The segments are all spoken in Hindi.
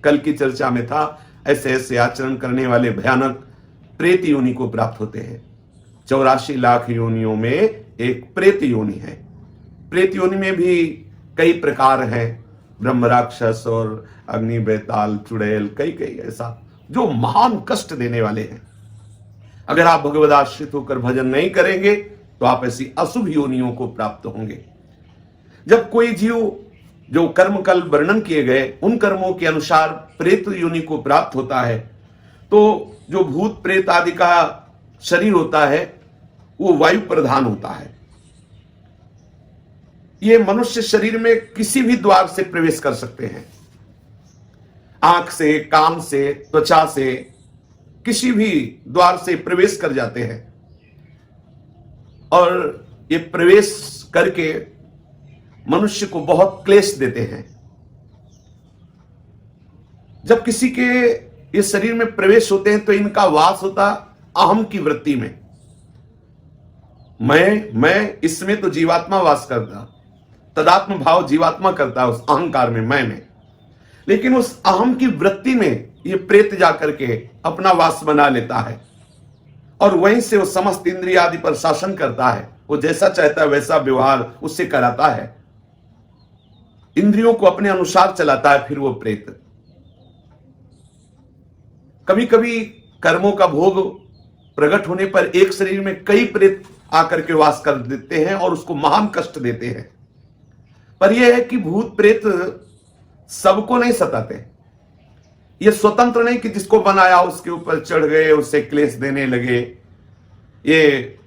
कल की चर्चा में था, ऐसे ऐसे आचरण करने वाले भयानक प्रेत योनि को प्राप्त होते हैं। 84 लाख योनियों में एक प्रेत योनि है। प्रेत योनि में भी कई प्रकार हैं, ब्रह्म राक्षस और अग्नि बेताल चुड़ैल, कई कई ऐसा जो महान कष्ट देने वाले हैं। अगर आप भगवदाश्रित होकर भजन नहीं करेंगे तो आप ऐसी अशुभ योनियों को प्राप्त होंगे। जब कोई जीव जो कर्म कल वर्णन किए गए उन कर्मों के अनुसार प्रेत योनि को प्राप्त होता है, तो जो भूत प्रेत आदि का शरीर होता है वो वायु प्रधान होता है। ये मनुष्य शरीर में किसी भी द्वार से प्रवेश कर सकते हैं, आंख से, कान से, त्वचा से, किसी भी द्वार से प्रवेश कर जाते हैं और ये प्रवेश करके मनुष्य को बहुत क्लेश देते हैं। जब किसी के ये शरीर में प्रवेश होते हैं तो इनका वास होता अहम की वृत्ति में। मैं इसमें तो जीवात्मा वास करता, तदात्म भाव जीवात्मा करता है उस अहंकार में, मैं में। लेकिन उस अहम की वृत्ति में ये प्रेत जाकर के अपना वास बना लेता है और वहीं से वो समस्त इंद्रिय आदि पर शासन करता है। वो जैसा चाहता है वैसा व्यवहार उससे कराता है, इंद्रियों को अपने अनुसार चलाता है। फिर वो प्रेत कभी कभी कर्मों का भोग प्रकट होने पर एक शरीर में कई प्रेत आकर के वास कर देते हैं और उसको महान कष्ट देते हैं। पर यह है कि भूत प्रेत सबको नहीं सताते। ये स्वतंत्र नहीं कि जिसको बनाया उसके ऊपर चढ़ गए, उससे क्लेश देने लगे। ये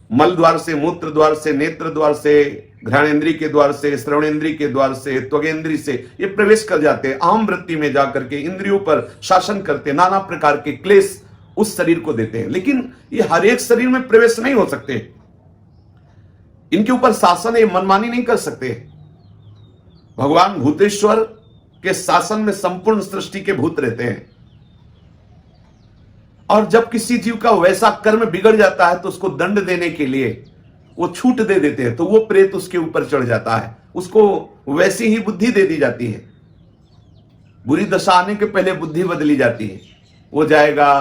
मल द्वार से, मूत्र द्वार से, नेत्र द्वार से, घ्राणेन्द्रिय के द्वार से, श्रवणेन्द्रिय के द्वार से, त्वगेन्द्रिय से ये प्रवेश कर जाते हैं। अहम वृत्ति में जाकर के इंद्रियों पर शासन करते, नाना प्रकार के क्लेश उस शरीर को देते हैं। लेकिन ये हर एक शरीर में प्रवेश नहीं हो सकते, इनके ऊपर शासन ये मनमानी नहीं कर सकते। भगवान भूतेश्वर के शासन में संपूर्ण सृष्टि के भूत रहते हैं और जब किसी जीव का वैसा कर्म बिगड़ जाता है तो उसको दंड देने के लिए वो छूट दे देते हैं, तो वो प्रेत उसके ऊपर चढ़ जाता है, उसको वैसी ही बुद्धि दे दी जाती है। बुरी दशा आने के पहले बुद्धि बदली जाती है। वो जाएगा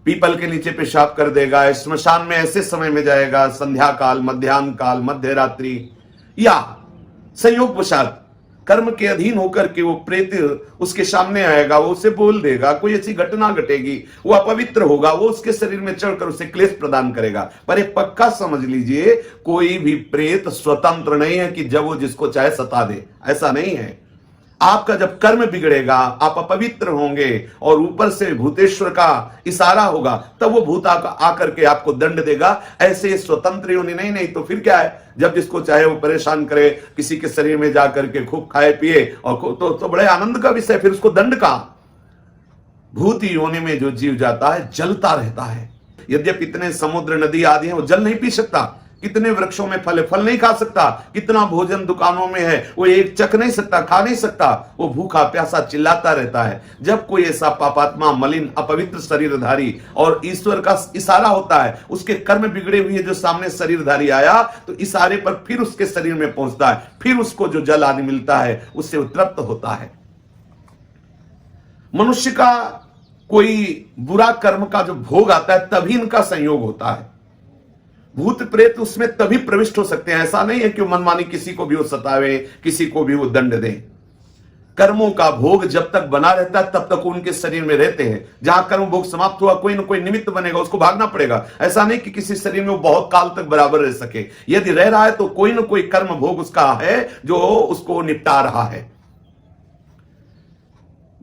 पीपल के नीचे पेशाब कर देगा, श्मशान में ऐसे समय में जाएगा, संध्या काल, मध्याह्न काल, मध्य रात्रि, या संयोगवशात कर्म के अधीन होकर के वो प्रेत उसके सामने आएगा, वो उसे बोल देगा, कोई ऐसी घटना घटेगी, वो अपवित्र होगा, वो उसके शरीर में चढ़कर उसे क्लेश प्रदान करेगा। पर एक पक्का समझ लीजिए, कोई भी प्रेत स्वतंत्र नहीं है कि जब वो जिसको चाहे सता दे, ऐसा नहीं है। आपका जब कर्म बिगड़ेगा, आप अपवित्र होंगे और ऊपर से भूतेश्वर का इशारा होगा, तब वो भूत आकर के आपको दंड देगा। ऐसे स्वतंत्र योनि नहीं तो फिर क्या है, जब जिसको चाहे वो परेशान करे, किसी के शरीर में जाकर के खूब खाए पिए और तो बड़े आनंद का विषय, फिर उसको दंड का। भूत योनि में जो जीव जाता है जलता रहता है। यद्यपि इतने समुद्र नदी आदि हैं, वो जल नहीं पी सकता, कितने वृक्षों में फल नहीं खा सकता, कितना भोजन दुकानों में है वो एक चख नहीं सकता, खा नहीं सकता, वो भूखा प्यासा चिल्लाता रहता है। जब कोई ऐसा पापात्मा, मलिन, अपवित्र शरीरधारी और ईश्वर का इशारा होता है, उसके कर्म बिगड़े हुए जो सामने शरीरधारी आया, तो इशारे पर फिर उसके शरीर में पहुंचता है, फिर उसको जो जल आदि मिलता है उससे तृप्त होता है। मनुष्य का कोई बुरा कर्म का जो भोग आता है तभी इनका संयोग होता है। भूत प्रेत उसमें तभी प्रविष्ट हो सकते हैं। ऐसा नहीं है कि वो मनमानी किसी को भी वो सतावे, किसी को भी वो दंड दे। कर्मों का भोग जब तक बना रहता है तब तक उनके शरीर में रहते हैं। जहां कर्म भोग समाप्त हुआ, कोई ना कोई निमित्त बनेगा, उसको भागना पड़ेगा। ऐसा नहीं कि किसी शरीर में वो बहुत काल तक बराबर रह सके। यदि रह रहा है तो कोई ना कोई कर्म भोग उसका है जो उसको निपटा रहा है।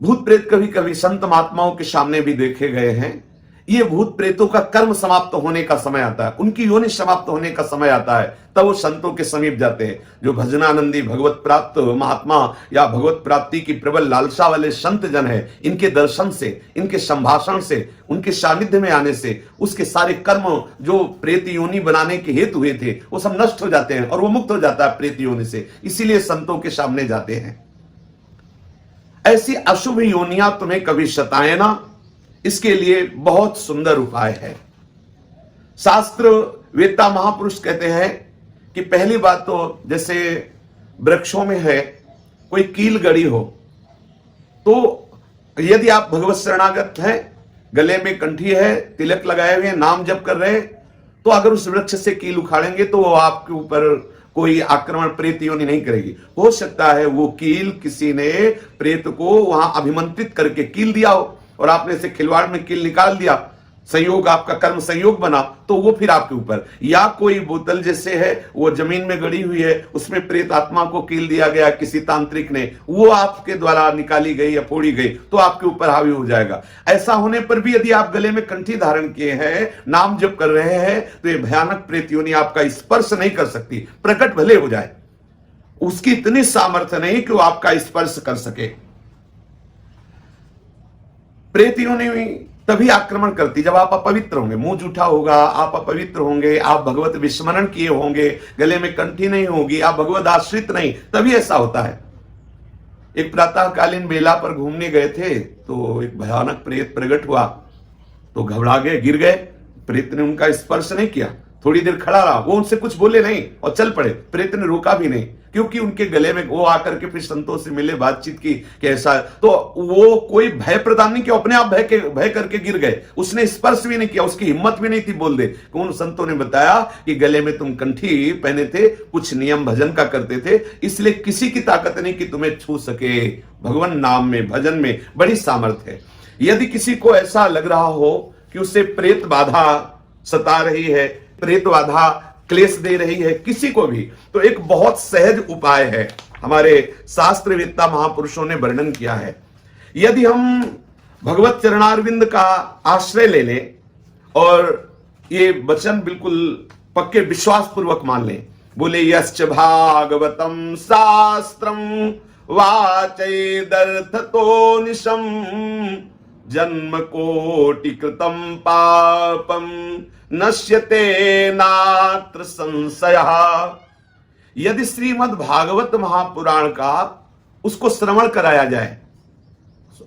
भूत प्रेत कभी कभी संत महात्माओं के सामने भी देखे गए हैं। ये भूत प्रेतों का कर्म समाप्त होने का समय आता है, उनकी योनि समाप्त होने का समय आता है, तब वो संतों के समीप जाते हैं। जो भजनानंदी, भगवत प्राप्त महात्मा या भगवत प्राप्ति की प्रबल लालसा वाले संत जन है, इनके दर्शन से, इनके संभाषण से, उनके सानिध्य में आने से उसके सारे कर्म जो प्रेत योनि बनाने के हेतु हुए थे वो सब नष्ट हो जाते हैं और वो मुक्त हो जाता है प्रेत योनि से। इसीलिए संतों के सामने जाते हैं। ऐसी अशुभ योनियां तुम्हें कभी सताए ना, इसके लिए बहुत सुंदर उपाय है। शास्त्र वेत्ता महापुरुष कहते हैं कि पहली बात तो जैसे वृक्षों में है, कोई कील गड़ी हो, तो यदि आप भगवत शरणागत हैं, गले में कंठी है, तिलक लगाए हुए हैं, नाम जप कर रहे हैं, तो अगर उस वृक्ष से कील उखाड़ेंगे तो वो आपके ऊपर कोई आक्रमण प्रेत योनि नहीं करेगी। हो सकता है वो कील किसी ने प्रेत को वहां अभिमंत्रित करके कील दिया हो और आपने से खिलवाड़ में कील निकाल दिया, संयोग आपका कर्म संयोग बना, तो वो फिर आपके ऊपर। या कोई बोतल जैसे है वो जमीन में गड़ी हुई है, उसमें प्रेत आत्मा को कील दिया गया किसी तांत्रिक ने, वो आपके द्वारा निकाली गई या फोड़ी गई तो आपके ऊपर हावी हो जाएगा। ऐसा होने पर भी यदि आप गले में कंठी धारण किए हैं, नाम जप कर रहे हैं, तो ये भयानक प्रेत योनि आपका स्पर्श नहीं कर सकती, प्रकट भले हो जाए, उसकी इतनी सामर्थ्य नहीं कि वो आपका स्पर्श कर सके। प्रेत योनि तभी आक्रमण करती जब आप अपवित्र होंगे, मुंह जूठा होगा, आप अपवित्र होंगे, आप भगवत विस्मरण किए होंगे, गले में कंठी नहीं होगी, आप भगवत आश्रित नहीं, तभी ऐसा होता है। एक प्रातःकालीन बेला पर घूमने गए थे तो एक भयानक प्रेत प्रकट हुआ, तो घबरा गए, गिर गए। प्रेत ने उनका स्पर्श नहीं किया, थोड़ी देर खड़ा रहा, वो उनसे कुछ बोले नहीं और चल पड़े। प्रेत ने रोका भी नहीं, क्योंकि उनके गले में वो आकर के फिर संतों से मिले, बातचीत की कि ऐसा, तो वो कोई भय प्रदान नहीं किया, अपने आप भय करके गिर गए, उसने स्पर्श भी नहीं किया, उसकी हिम्मत भी नहीं थी बोल दे। उन संतों ने बताया कि गले में तुम कंठी पहने थे, कुछ नियम भजन का करते थे, इसलिए किसी की ताकत नहीं कि तुम्हें छू सके। भगवान नाम में, भजन में बड़ी सामर्थ्य है। यदि किसी को ऐसा लग रहा हो कि उसे प्रेत बाधा सता रही है, प्रेत बाधा क्लेश दे रही है किसी को भी, तो एक बहुत सहज उपाय है, हमारे शास्त्रवेत्ता महापुरुषों ने वर्णन किया है। यदि हम भगवत चरणारविंद का आश्रय ले लें और ये वचन बिल्कुल पक्के विश्वास पूर्वक मान लें, बोले यश्च भागवतम शास्त्रम वाचैदर्थतो निशम जन्म कोटि कृतम पापम नश्यते नात्र संशयः। यदि श्रीमद् भागवत महापुराण का उसको श्रवण कराया जाए,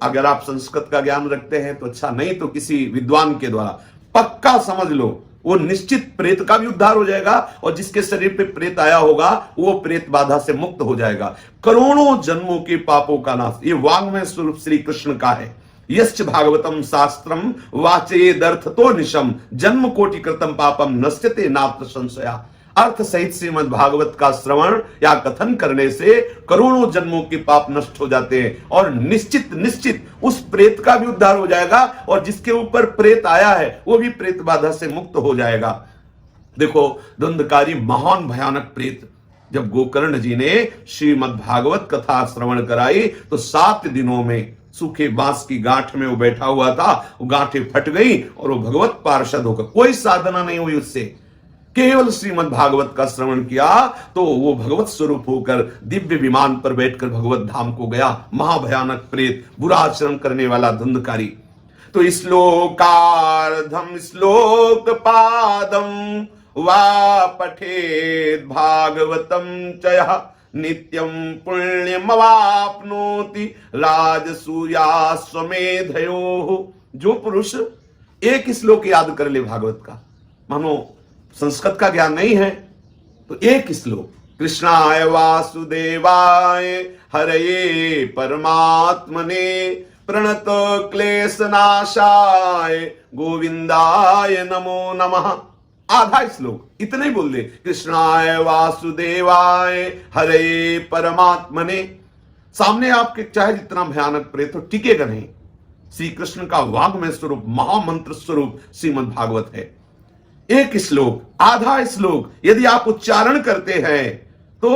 अगर आप संस्कृत का ज्ञान रखते हैं तो अच्छा, नहीं तो किसी विद्वान के द्वारा पक्का समझ लो, वो निश्चित प्रेत का भी उद्धार हो जाएगा और जिसके शरीर पे प्रेत आया होगा वो प्रेत बाधा से मुक्त हो जाएगा। करोड़ों जन्मों के पापों का नाश, ये वांग्मय स्वरूप श्री कृष्ण का है। यश्च भागवतम शास्त्रम वाचेदर्थतो निशम जन्म कोटि कृतम पापम नश्यते नात्र संशया। अर्थ सहित श्रीमद् भागवत का श्रवण या कथन करने से करोड़ों जन्मों के पाप नष्ट हो जाते हैं और निश्चित निश्चित उस प्रेत का भी उद्धार हो जाएगा और जिसके ऊपर प्रेत आया है वो भी प्रेत बाधा से मुक्त हो जाएगा। देखो, द्वंद्वकारी महान भयानक प्रेत जब गोकर्ण जी ने श्रीमद् भागवत कथा श्रवण कराई तो 7 दिनों में सूखे बांस की गांठ में वो बैठा हुआ था, वो गांठें फट गई और वो भगवत पार्षद होकर, कोई साधना नहीं हुई उससे, केवल श्रीमद् भागवत का श्रवण किया तो वो भगवत स्वरूप होकर दिव्य विमान पर बैठकर भगवत धाम को गया। महाभयानक प्रेत, बुरा आचरण करने वाला धुंधकारी। तो श्लोकार्धम श्लोक पादम वा पठेद भागवतम चयः नित्यम पुण्यमवाप्नोति राजसूयाश्वमेधयो। जो पुरुष एक श्लोक याद कर ले भागवत का, मानो संस्कृत का ज्ञान नहीं है, तो एक श्लोक, कृष्णाय वासुदेवाय हरये परमात्मने प्रणत क्लेशनाशाय गोविंदाय नमो नमः, आधा श्लोक इतना ही बोल दे, कृष्णाय वासुदेवाय हरे परमात्मने। सामने आपके चाहे जितना भयानक प्रेत हो टिकेगा नहीं। श्री कृष्ण का वाग्मय स्वरूप, महामंत्र स्वरूप श्रीमद् भागवत है। एक श्लोक, आधा श्लोक यदि आप उच्चारण करते हैं तो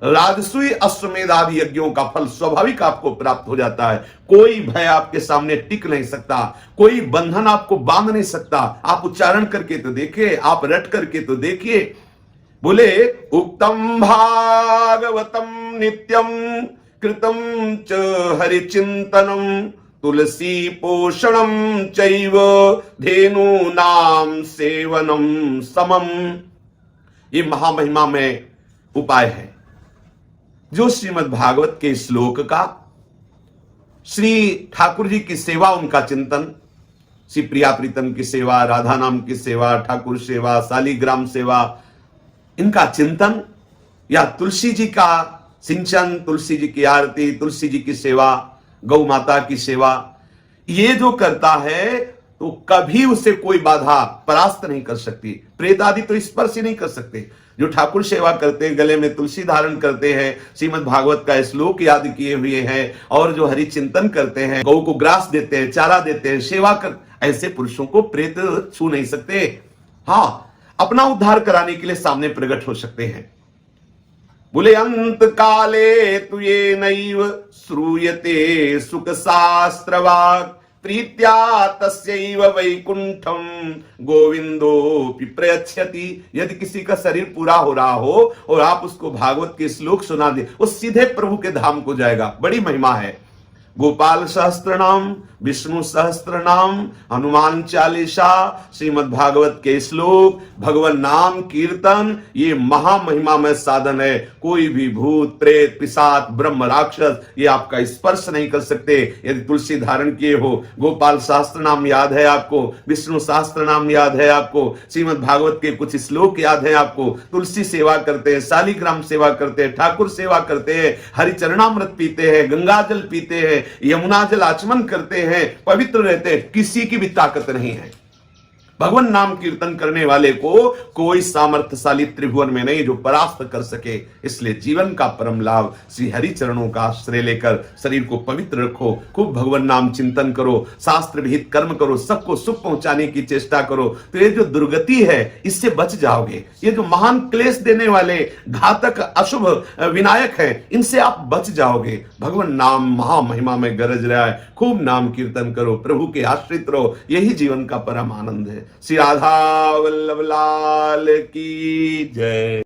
राजसूय अश्वमेध आदि यज्ञों का फल स्वाभाविक आपको प्राप्त हो जाता है। कोई भय आपके सामने टिक नहीं सकता, कोई बंधन आपको बांध नहीं सकता। आप उच्चारण करके तो देखिए, आप रट करके तो देखिए। बोले उक्तम भागवतम नित्यम कृतम च हरिचिंतनम तुलसी पोषणम चैव धेनु नाम सेवनम समम। ये महामहिमा में उपाय है जो श्रीमद् भागवत के श्लोक का, श्री ठाकुर जी की सेवा, उनका चिंतन, श्री प्रिया प्रीतम की सेवा, राधा नाम की सेवा, ठाकुर सेवा, शालीग्राम सेवा, इनका चिंतन, या तुलसी जी का सिंचन, तुलसी जी की आरती, तुलसी जी की सेवा, गौ माता की सेवा, ये जो करता है तो कभी उसे कोई बाधा परास्त नहीं कर सकती। प्रेत आदि तो स्पर्श ही नहीं कर सकते। जो ठाकुर सेवा करते हैं, गले में तुलसी धारण करते हैं, श्रीमद् भागवत का श्लोक याद किए हुए हैं, और जो हरि चिंतन करते हैं, गौ को ग्रास देते हैं, चारा देते हैं, सेवा कर, ऐसे पुरुषों को प्रेत छू नहीं सकते। हाँ, अपना उद्धार कराने के लिए सामने प्रकट हो सकते हैं। बोले अंत काले तुये नैव श्रूयते सुख शास्त्रवाक् प्रीत्या तस्यैव वैकुंठम गोविंदो प्रयच्छति। यदि किसी का शरीर पूरा हो रहा हो और आप उसको भागवत के श्लोक सुना दे, वो सीधे प्रभु के धाम को जाएगा। बड़ी महिमा है। गोपाल सहस्त्र नाम, विष्णु सहस्त्र नाम, हनुमान चालीसा, श्रीमद् भागवत के श्लोक, भगवान नाम कीर्तन, ये महामहिमामय साधन है। कोई भी भूत प्रेत पिशाच ब्रह्म राक्षस ये आपका स्पर्श नहीं कर सकते यदि तुलसी धारण किए हो। गोपाल शास्त्र नाम याद है आपको, विष्णु शास्त्र नाम याद है आपको, श्रीमद् भागवत के कुछ श्लोक याद है आपको, तुलसी सेवा करते हैं, शालिग्राम सेवा करते हैं, ठाकुर सेवा करते हैं, हरिचरणामृत पीते हैं, गंगा जल पीते हैं, यमुना जल आचमन करते हैं, पवित्र रहते हैं, किसी की भी ताकत नहीं है। भगवान नाम कीर्तन करने वाले को कोई सामर्थ्यशाली त्रिभुवन में नहीं जो परास्त कर सके। इसलिए जीवन का परम लाभ श्री हरि चरणों का आश्रय लेकर शरीर को पवित्र रखो, खूब भगवान नाम चिंतन करो, शास्त्र विहित कर्म करो, सबको सुख पहुंचाने की चेष्टा करो, तो ये जो दुर्गति है इससे बच जाओगे। ये जो महान क्लेश देने वाले घातक अशुभ विनायक है इनसे आप बच जाओगे। भगवान नाम महामहिमा में गरज रहा है, खूब नाम कीर्तन करो, प्रभु के आश्रित रहो, यही जीवन का परम आनंद है। श्री राधा वल्लभ लाल की जय।